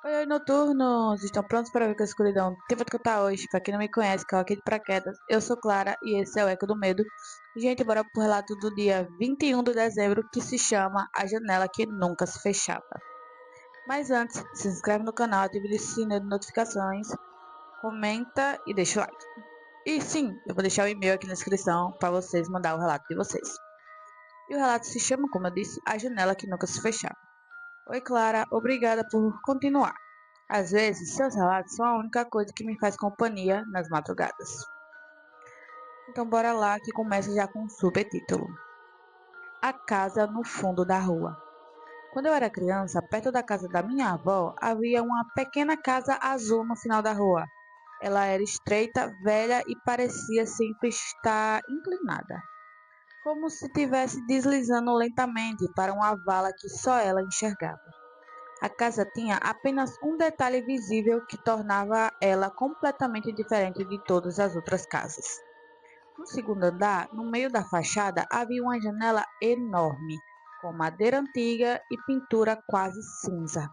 Oi, oi, noturnos! Estão prontos para ver com a escuridão? Tem pra escutar hoje. Pra quem não me conhece, que é o aqui de Paraquedas, eu sou Clara e esse é o Eco do Medo. Gente, bora pro relato do dia 21 de dezembro, que se chama A Janela que Nunca Se Fechava. Mas antes, se inscreve no canal, ative o sininho de notificações, comenta e deixa o like. E sim, eu vou deixar o e-mail aqui na descrição para vocês mandar o relato de vocês. E o relato se chama, como eu disse, A Janela que Nunca Se Fechava. Oi, Clara, obrigada por continuar. Às vezes, seus relatos são a única coisa que me faz companhia nas madrugadas. Então, bora lá que começa já com um subtítulo: A Casa no Fundo da Rua. Quando eu era criança, perto da casa da minha avó, havia uma pequena casa azul no final da rua. Ela era estreita, velha e parecia sempre estar inclinada, como se estivesse deslizando lentamente para uma vala que só ela enxergava. A casa tinha apenas um detalhe visível que tornava ela completamente diferente de todas as outras casas. No segundo andar, no meio da fachada, havia uma janela enorme, com madeira antiga e pintura quase cinza.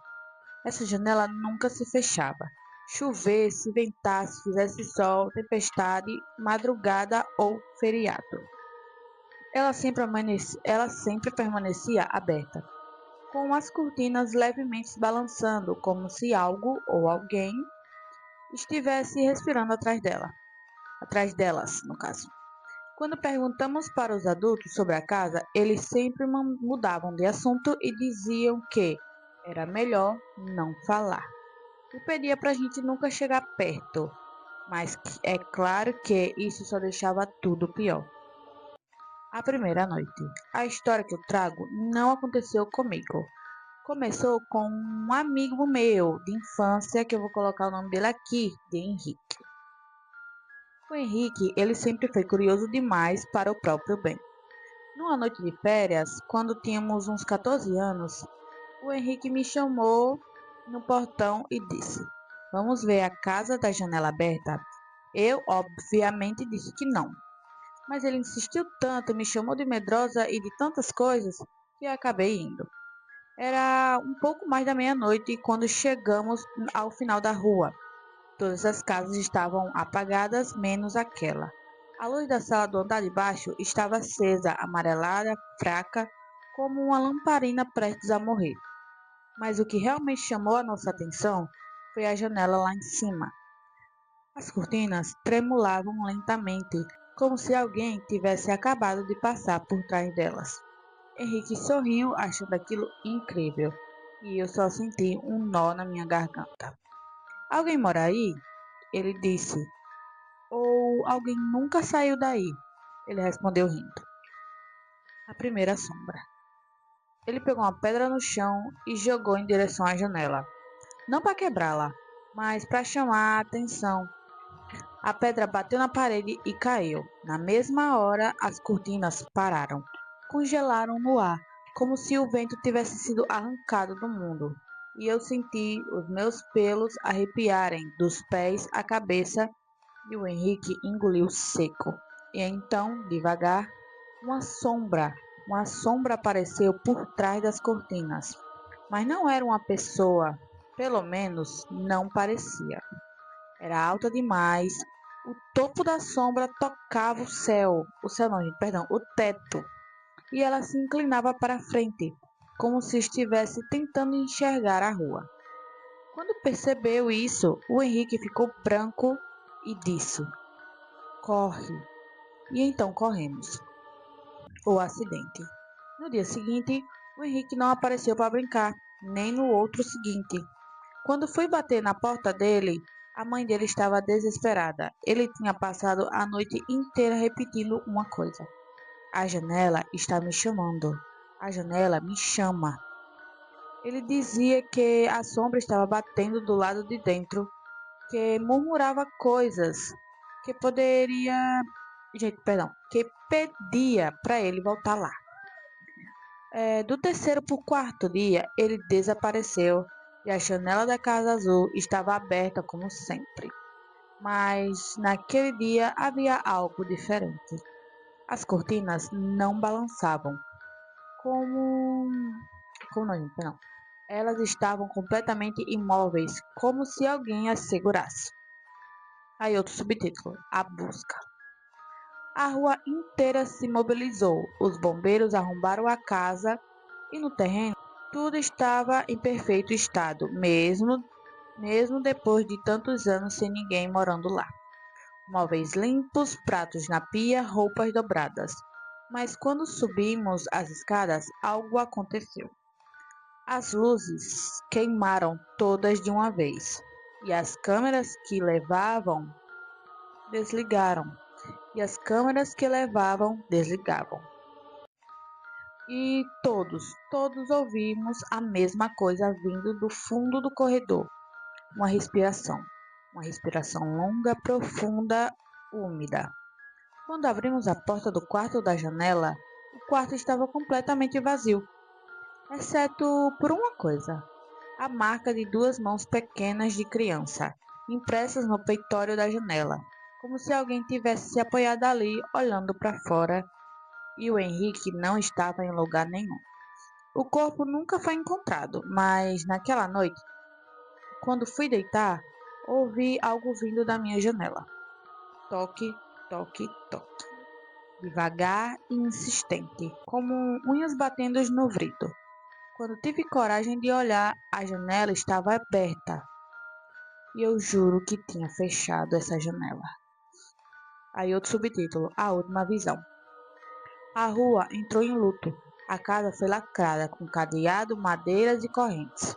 Essa janela nunca se fechava. Chovesse, ventasse, fizesse sol, tempestade, madrugada ou feriado. Ela sempre permanecia aberta, com as cortinas levemente balançando, como se algo ou alguém estivesse respirando atrás delas, no caso. Quando perguntamos para os adultos sobre a casa, eles sempre mudavam de assunto e diziam que era melhor não falar. E pedia para a gente nunca chegar perto, mas é claro que isso só deixava tudo pior. A primeira noite. A história que eu trago não aconteceu comigo. Começou com um amigo meu de infância, que eu vou colocar o nome dele aqui, de Henrique. O Henrique, ele sempre foi curioso demais para o próprio bem. Numa noite de férias, quando tínhamos uns 14 anos, o Henrique me chamou no portão e disse: Vamos ver a casa da janela aberta? Eu, obviamente, disse que não. Mas ele insistiu tanto, me chamou de medrosa e de tantas coisas, que eu acabei indo. Era um pouco mais da meia-noite quando chegamos ao final da rua. Todas as casas estavam apagadas, menos aquela. A luz da sala do andar de baixo estava acesa, amarelada, fraca, como uma lamparina prestes a morrer. Mas o que realmente chamou a nossa atenção foi a janela lá em cima. As cortinas tremulavam lentamente, como se alguém tivesse acabado de passar por trás delas. Henrique sorriu, achando aquilo incrível, e eu só senti um nó na minha garganta. Alguém mora aí? Ele disse. Ou alguém nunca saiu daí? Ele respondeu rindo. A primeira sombra. Ele pegou uma pedra no chão e jogou em direção à janela. Não para quebrá-la, mas para chamar a atenção. A pedra bateu na parede e caiu. Na mesma hora, as cortinas pararam. Congelaram no ar, como se o vento tivesse sido arrancado do mundo. E eu senti os meus pelos arrepiarem dos pés à cabeça e o Henrique engoliu seco. E então, devagar, uma sombra, uma sombra apareceu por trás das cortinas. Mas não era uma pessoa, pelo menos não parecia. Era alta demais. O topo da sombra tocava o céu não, gente, perdão, o teto. E ela se inclinava para frente, como se estivesse tentando enxergar a rua. Quando percebeu isso, o Henrique ficou branco e disse: Corre. E então corremos. O acidente. No dia seguinte, o Henrique não apareceu para brincar, nem no outro seguinte. Quando fui bater na porta dele, a mãe dele estava desesperada. Ele tinha passado a noite inteira repetindo uma coisa: A janela está me chamando. A janela me chama. Ele dizia que a sombra estava batendo do lado de dentro, que murmurava coisas, que poderia. Gente, perdão, que pedia para ele voltar lá. Do terceiro para o quarto dia, ele desapareceu e a janela da Casa Azul estava aberta como sempre. Mas naquele dia havia algo diferente. As cortinas não balançavam, como. Como não, gente? Não. Elas estavam completamente imóveis, como se alguém as segurasse. Aí outro subtítulo: A busca. A rua inteira se mobilizou. Os bombeiros arrombaram a casa e no terreno tudo estava em perfeito estado, mesmo depois de tantos anos sem ninguém morando lá. Móveis limpos, pratos na pia, roupas dobradas. Mas quando subimos as escadas, algo aconteceu. As luzes queimaram todas de uma vez, e as câmeras que levavam desligaram, desligavam. E todos ouvimos a mesma coisa vindo do fundo do corredor. Uma respiração longa, profunda, úmida. Quando abrimos a porta do quarto da janela, o quarto estava completamente vazio, exceto por uma coisa: a marca de duas mãos pequenas de criança, impressas no peitório da janela, como se alguém tivesse se apoiado ali olhando para fora, e o Henrique não estava em lugar nenhum. O corpo nunca foi encontrado, mas naquela noite, quando fui deitar, ouvi algo vindo da minha janela. Toque, toque, toque. Devagar e insistente, como unhas batendo no vidro. Quando tive coragem de olhar, a janela estava aberta. E eu juro que tinha fechado essa janela. Aí outro subtítulo: A última visão. A rua entrou em luto. A casa foi lacrada com cadeado, madeiras e correntes.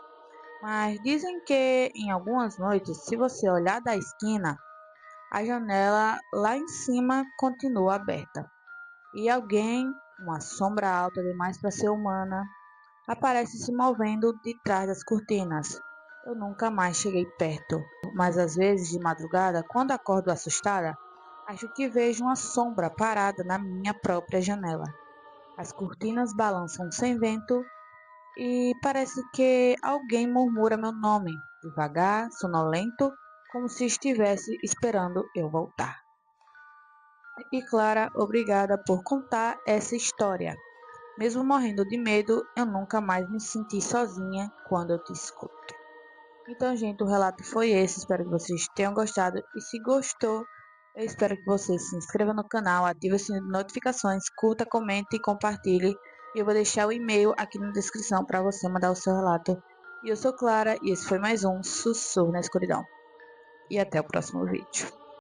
Mas dizem que em algumas noites, se você olhar da esquina, a janela lá em cima continua aberta. E alguém, uma sombra alta demais para ser humana, aparece se movendo de trás das cortinas. Eu nunca mais cheguei perto, mas às vezes de madrugada, quando acordo assustada, acho que vejo uma sombra parada na minha própria janela. As cortinas balançam sem vento e parece que alguém murmura meu nome, devagar, sonolento, como se estivesse esperando eu voltar. E Clara, obrigada por contar essa história. Mesmo morrendo de medo, eu nunca mais me senti sozinha quando eu te escuto. Então, gente, o relato foi esse. Espero que vocês tenham gostado. E se gostou, eu espero que você se inscreva no canal, ative o sininho de notificações, curta, comente e compartilhe. E eu vou deixar o e-mail aqui na descrição para você mandar o seu relato. E eu sou Clara e esse foi mais um Sussurro na Escuridão. E até o próximo vídeo.